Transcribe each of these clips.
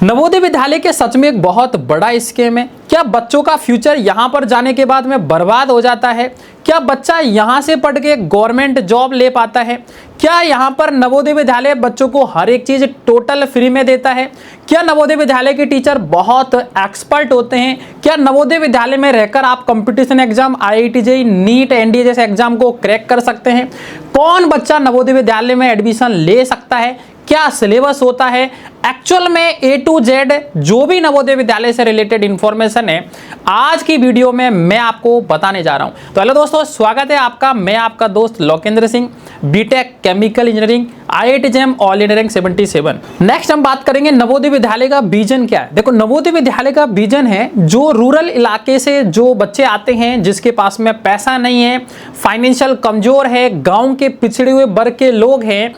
नवोदय विद्यालय के सच में एक बहुत बड़ा स्कीम है। क्या बच्चों का फ्यूचर यहाँ पर जाने के बाद में बर्बाद हो जाता है? क्या बच्चा यहाँ से पढ़ के गवर्नमेंट जॉब ले पाता है? क्या यहाँ पर नवोदय विद्यालय बच्चों को हर एक चीज टोटल फ्री में देता है? क्या नवोदय विद्यालय के टीचर बहुत एक्सपर्ट होते हैं? क्या नवोदय विद्यालय में रहकर आप competition exam, IIT JEE, NEET, NDA जैसे एग्जाम को क्रैक कर सकते हैं? कौन बच्चा नवोदय विद्यालय में एडमिशन ले सकता है? क्या सिलेबस होता है? एक्चुअल में A to Z जो भी नवोदय विद्यालय से रिलेटेड इंफॉर्मेशन है आज की वीडियो में मैं आपको बताने जा रहा हूं। तो हेलो दोस्तों, स्वागत है आपका। मैं आपका दोस्त Lokendra Singh, BTech chemical engineering, IIT JEM all India rank 77। Next हम बात करेंगे नवोदय विद्यालय का विजन क्या है। देखो, नवोदय विद्यालय का विजन है जो रूरल इलाके से जो बच्चे आते हैं, जिसके पास में पैसा नहीं है, फाइनेंशियल कमजोर है, गांव के पिछड़े हुए वर्ग के लोग हैं,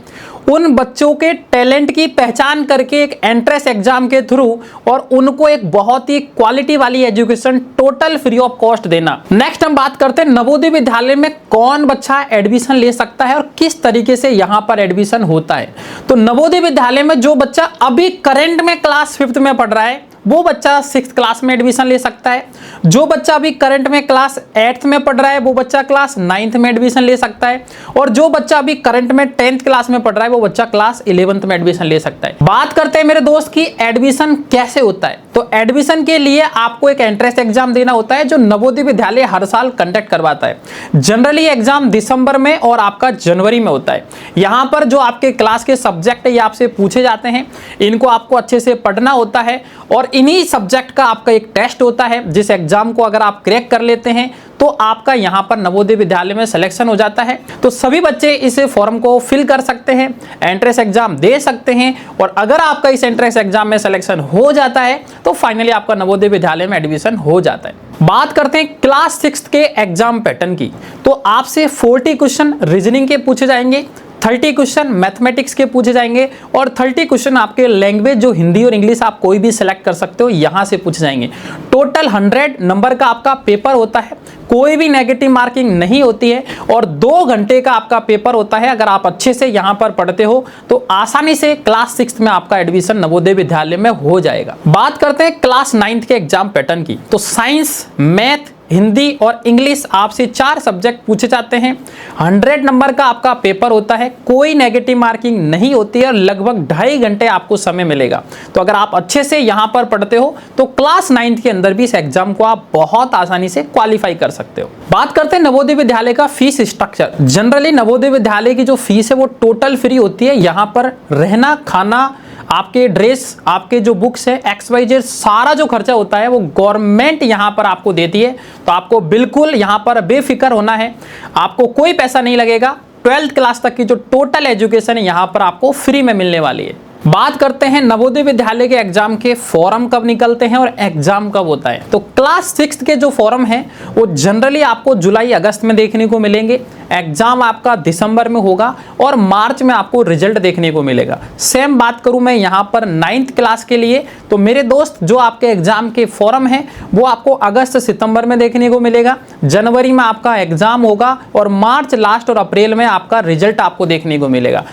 उन बच्चों के टैलेंट की पहचान करके एक एंट्रेंस एग्जाम के थ्रू और उनको एक बहुत ही क्वालिटी वाली education total free of cost देना। नेक्स्ट हम बात करते हैं नवोदय विद्यालय में कौन बच्चा एडमिशन ले सकता है और किस तरीके से यहां पर एडमिशन होता है। तो नवोदय विद्यालय में जो बच्चा अभी करंट में क्लास 5th में पढ़ रहा है वो बच्चा 6th क्लास में एडमिशन ले सकता है। जो बच्चा अभी करंट में क्लास 8th में पढ़ रहा है वो बच्चा क्लास 9th में एडमिशन ले सकता है। और जो बच्चा अभी करंट में 10th क्लास में पढ़ रहा है वो बच्चा क्लास 11th में एडमिशन ले सकता है। बात करते हैं मेरे दोस्त की एडमिशन कैसे होता है। तो एडमिशन के लिए आपको एक एंट्रेंस एग्जाम देना होता है जो नवोदय विद्यालय हर साल कंडक्ट करवाता है। जनरली एग्जाम दिसंबर में और आपका जनवरी में होता है। यहां पर जो आपके क्लास के सब्जेक्ट है ये आपसे पूछे जाते हैं, इनको आपको अच्छे से पढ़ना होता है और इन्हीं सब्जेक्ट का आपका एक टेस्ट होता है जिस एग्जाम को अगर आप क्रैक कर लेते हैं तो आपका यहां पर नवोदय विद्यालय में सिलेक्शन हो जाता है। तो सभी बच्चे इस फॉर्म को फिल कर सकते हैं, एंट्रेंस एग्जाम दे सकते हैं और अगर आपका इस एंट्रेंस एग्जाम में सिलेक्शन हो जाता है तो फाइनली आपका नवोदय विद्यालय में एडमिशन हो जाता है। बात करते हैं क्लास 6th के एग्जाम पैटर्न की। तो आपसे 40 क्वेश्चन रीजनिंग के पूछे जाएंगे, 30 क्वेश्चन मैथमेटिक्स के पूछे जाएंगे और 30 क्वेश्चन आपके लैंग्वेज जो हिंदी और इंग्लिश आप कोई भी सिलेक्ट कर सकते हो यहां से पूछे जाएंगे। टोटल 100 नंबर का आपका पेपर होता है, कोई भी नेगेटिव मार्किंग नहीं होती है और 2 घंटे का आपका पेपर होता है। अगर आप अच्छे से यहां पर पढ़ते हो तो आसानी से क्लास 6th में आपका एडमिशन नवोदय विद्यालय में हो जाएगा। बात करते हैं क्लास 9th के एग्जाम पैटर्न की। तो साइंस, मैथ, हिंदी और इंग्लिश आपसे 4 सब्जेक्ट पूछे जाते हैं। 100 नंबर का आपका पेपर होता है, कोई नेगेटिव मार्किंग नहीं होती है और लगभग 2.5 घंटे आपको समय मिलेगा। तो अगर आप अच्छे से यहां पर पढ़ते हो तो क्लास 9th के अंदर भी इस एग्जाम को आप बहुत आसानी से क्वालिफाई कर सकते हो। बात करते हैं नवोदय विद्यालय का fees structure. Generally Navodaya Vidyalaya की जो फीस है वो टोटल फ्री होती है। यहां पर रहना, खाना, आपके ड्रेस, आपके जो बुक्स है, XYZ सारा जो खर्चा होता है वो गवर्नमेंट यहां पर आपको देती है। तो आपको बिल्कुल यहां पर बेफिक्र होना है, आपको कोई पैसा नहीं लगेगा। 12th क्लास तक की जो टोटल एजुकेशन है यहां पर आपको फ्री में मिलने वाली है। बात करते हैं नवोदय विद्यालय के एग्जाम के फॉर्म कब निकलते हैं और एग्जाम कब होता है। तो क्लास 6th के जो फॉर्म है वो जनरली आपको जुलाई अगस्त में देखने को मिलेंगे। एग्जाम आपका दिसंबर में होगा और मार्च में आपको रिजल्ट देखने को मिलेगा। सेम बात करूं मैं यहां पर 9th क्लास के लिए तो मेरे दोस्त जो आपके एग्जाम के फॉर्म है वो आपको अगस्त सितंबर में देखने को मिलेगा। जनवरी में आपका एग्जाम होगा और मार्च लास्ट और अप्रैल में आपका रिजल्ट आपको देखने को मिलेगा।